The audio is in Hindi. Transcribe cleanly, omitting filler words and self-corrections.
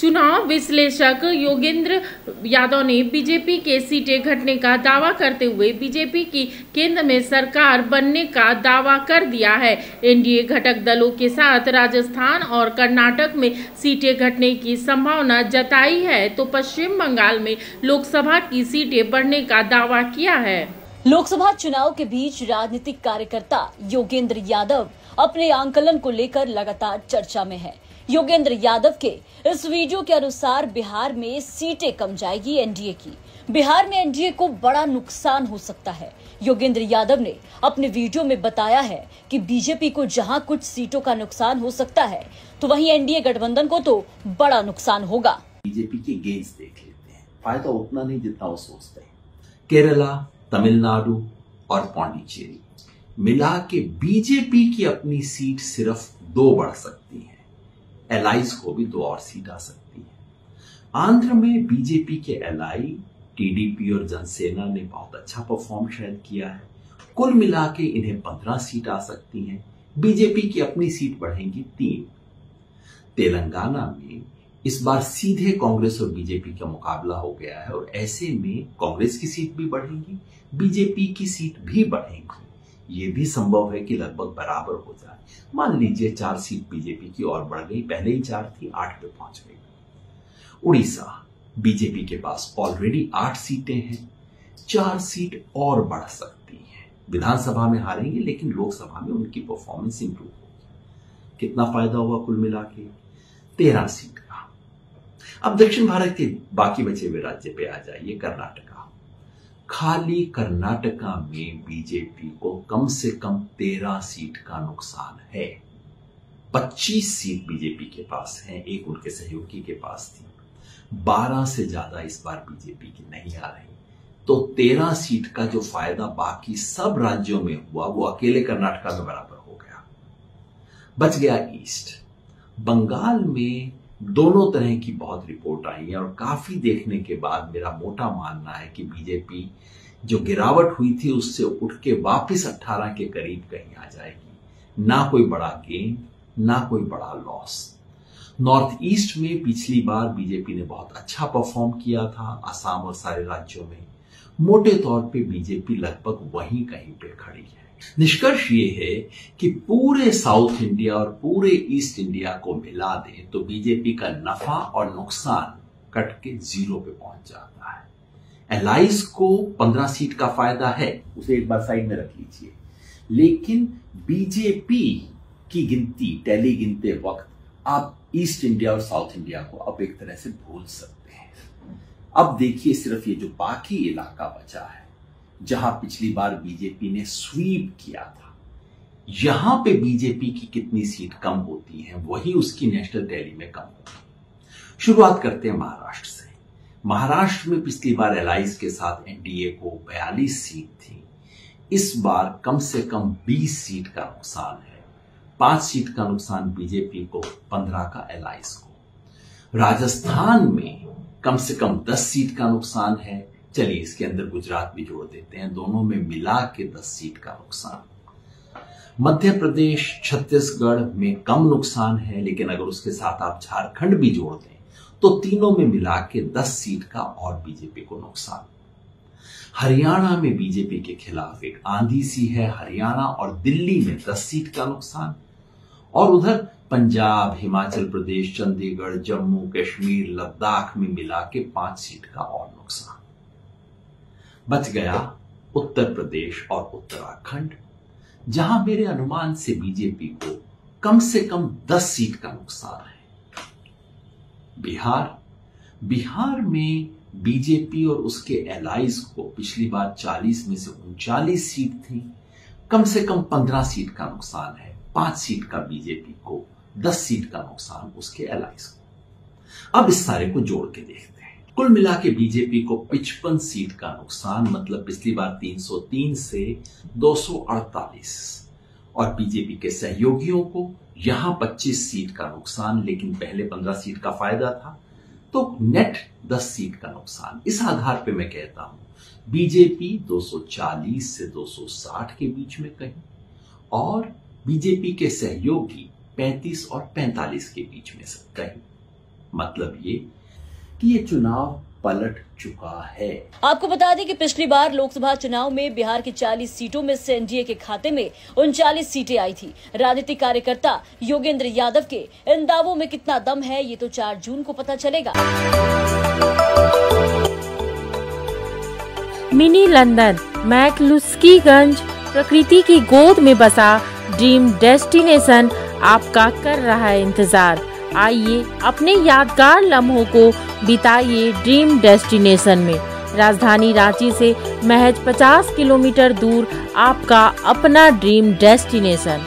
चुनाव विश्लेषक योगेंद्र यादव ने बीजेपी के सीटें घटने का दावा करते हुए बीजेपी की केंद्र में सरकार बनने का दावा कर दिया है। एनडीए घटक दलों के साथ राजस्थान और कर्नाटक में सीटें घटने की संभावना जताई है तो पश्चिम बंगाल में लोकसभा की सीटें बढ़ने का दावा किया है। लोकसभा चुनाव के बीच राजनीतिक कार्यकर्ता योगेंद्र यादव अपने आंकलन को लेकर लगातार चर्चा में है। योगेंद्र यादव के इस वीडियो के अनुसार बिहार में सीटें कम जाएगी एनडीए की। बिहार में एनडीए को बड़ा नुकसान हो सकता है। योगेंद्र यादव ने अपने वीडियो में बताया है कि बीजेपी को जहां कुछ सीटों का नुकसान हो सकता है तो वहीं एनडीए गठबंधन को तो बड़ा नुकसान होगा। बीजेपी के गेंस देख लेते हैं, फायदा उतना नहीं जितना वो सोचते हैं। केरला, तमिलनाडु और पांडिचेरी मिला के बीजेपी की अपनी सीट सिर्फ 2 बढ़ सकती है। एलाइज को भी 2 और सीट आ सकती है। आंध्र में बीजेपी के एलाई टीडीपी और जनसेना ने बहुत अच्छा परफॉर्म शायद किया है। कुल मिला के इन्हें 15 सीट आ सकती हैं। बीजेपी की अपनी सीट बढ़ेंगी 3। तेलंगाना में इस बार सीधे कांग्रेस और बीजेपी का मुकाबला हो गया है और ऐसे में कांग्रेस की सीट भी बढ़ेंगी, बीजेपी की सीट भी बढ़ेंगी। ये भी संभव है कि लगभग बराबर हो जाए। मान लीजिए 4 सीट बीजेपी की और बढ़ गई, पहले ही 4 थी, 8 पे पहुंच गई। उड़ीसा, बीजेपी के पास ऑलरेडी 8 सीटें हैं, 4 सीट और बढ़ सकती हैं। विधानसभा में हारेंगे लेकिन लोकसभा में उनकी परफॉर्मेंस इंप्रूव होगी। कितना फायदा हुआ कुल मिला के? 13 सीट का। अब दक्षिण भारत के बाकी बचे हुए राज्य पे आ जाइए। कर्नाटका, खाली कर्नाटका में बीजेपी को कम से कम 13 सीट का नुकसान है। 25 सीट बीजेपी के पास है, एक उनके सहयोगी के पास थी। 12 से ज्यादा इस बार बीजेपी की नहीं आ रही, तो 13 सीट का जो फायदा बाकी सब राज्यों में हुआ वो अकेले कर्नाटका में बराबर हो गया। बच गया ईस्ट। बंगाल में दोनों तरह की बहुत रिपोर्ट आई है और काफी देखने के बाद मेरा मोटा मानना है कि बीजेपी जो गिरावट हुई थी उससे उठ के वापस 18 के करीब कहीं आ जाएगी। ना कोई बड़ा गेन, ना कोई बड़ा लॉस। नॉर्थ ईस्ट में पिछली बार बीजेपी ने बहुत अच्छा परफॉर्म किया था, असम और सारे राज्यों में। मोटे तौर पे बीजेपी लगभग वहीं कहीं पे खड़ी है। निष्कर्ष ये है कि पूरे साउथ इंडिया और पूरे ईस्ट इंडिया को मिला दें तो बीजेपी का नफा और नुकसान कट के 0 पे पहुंच जाता है। एलाइज को 15 सीट का फायदा है, उसे एक बार साइड में रख लीजिए। लेकिन बीजेपी की गिनती, टैली गिनते वक्त आप ईस्ट इंडिया और साउथ इंडिया को अब एक तरह से भूल सकते हैं। अब देखिए सिर्फ ये जो बाकी इलाका बचा है जहां पिछली बार बीजेपी ने स्वीप किया था, यहां पे बीजेपी की कितनी सीट कम होती है वही उसकी नेशनल टैली में कम होती है। शुरुआत करते हैं महाराष्ट्र से। महाराष्ट्र में पिछली बार एलाइज के साथ एनडीए को 42 सीट थी। इस बार कम से कम 20 सीट का नुकसान है। 5 सीट का नुकसान बीजेपी को, 15 का एलाइज को। राजस्थान में कम से कम 10 सीट का नुकसान है। चलिए इसके अंदर गुजरात भी जोड़ देते हैं, दोनों में मिला के 10 सीट का नुकसान। मध्य प्रदेश, छत्तीसगढ़ में कम नुकसान है, लेकिन अगर उसके साथ आप झारखंड भी जोड़ दें तो तीनों में मिला के 10 सीट का और बीजेपी को नुकसान। हरियाणा में बीजेपी के खिलाफ एक आंधी सी है। हरियाणा और दिल्ली में 10 सीट का नुकसान और उधर पंजाब, हिमाचल प्रदेश, चंडीगढ़, जम्मू कश्मीर, लद्दाख में मिला के 5 सीट का और नुकसान। बच गया उत्तर प्रदेश और उत्तराखंड, जहां मेरे अनुमान से बीजेपी को कम से कम 10 सीट का नुकसान है। बिहार में बीजेपी और उसके एलाइज को पिछली बार 40 में से 39 सीट थी, कम से कम 15 सीट का नुकसान है। 5 सीट का बीजेपी को, 10 सीट का नुकसान उसके एलाइज को। अब इस सारे को जोड़ के देखते हैं। कुल मिला के बीजेपी को 55 सीट का नुकसान, मतलब पिछली बार 303 से 248, और बीजेपी के सहयोगियों को यहां 25 सीट का नुकसान, लेकिन पहले 15 सीट का फायदा था, तो नेट 10 सीट का नुकसान। इस आधार पे मैं कहता हूं बीजेपी 240 से 260 के बीच में कहीं, और बीजेपी के सहयोगी 35 और 45 के बीच में से कहीं। मतलब ये कि ये चुनाव पलट चुका है। आपको बता दें कि पिछली बार लोकसभा चुनाव में बिहार की 40 सीटों में से एनडीए के खाते में 39 सीटें आई थी। राजनीतिक कार्यकर्ता योगेंद्र यादव के इन दावों में कितना दम है, ये तो 4 जून को पता चलेगा। मिनी लंदन, मैक्लुस्कीगंज, प्रकृति की गोद में बसा ड्रीम डेस्टिनेशन आपका कर रहा है इंतजार। आइए अपने यादगार लम्हों को बिताइए ड्रीम डेस्टिनेशन में। राजधानी रांची से महज 50 किलोमीटर दूर आपका अपना ड्रीम डेस्टिनेशन।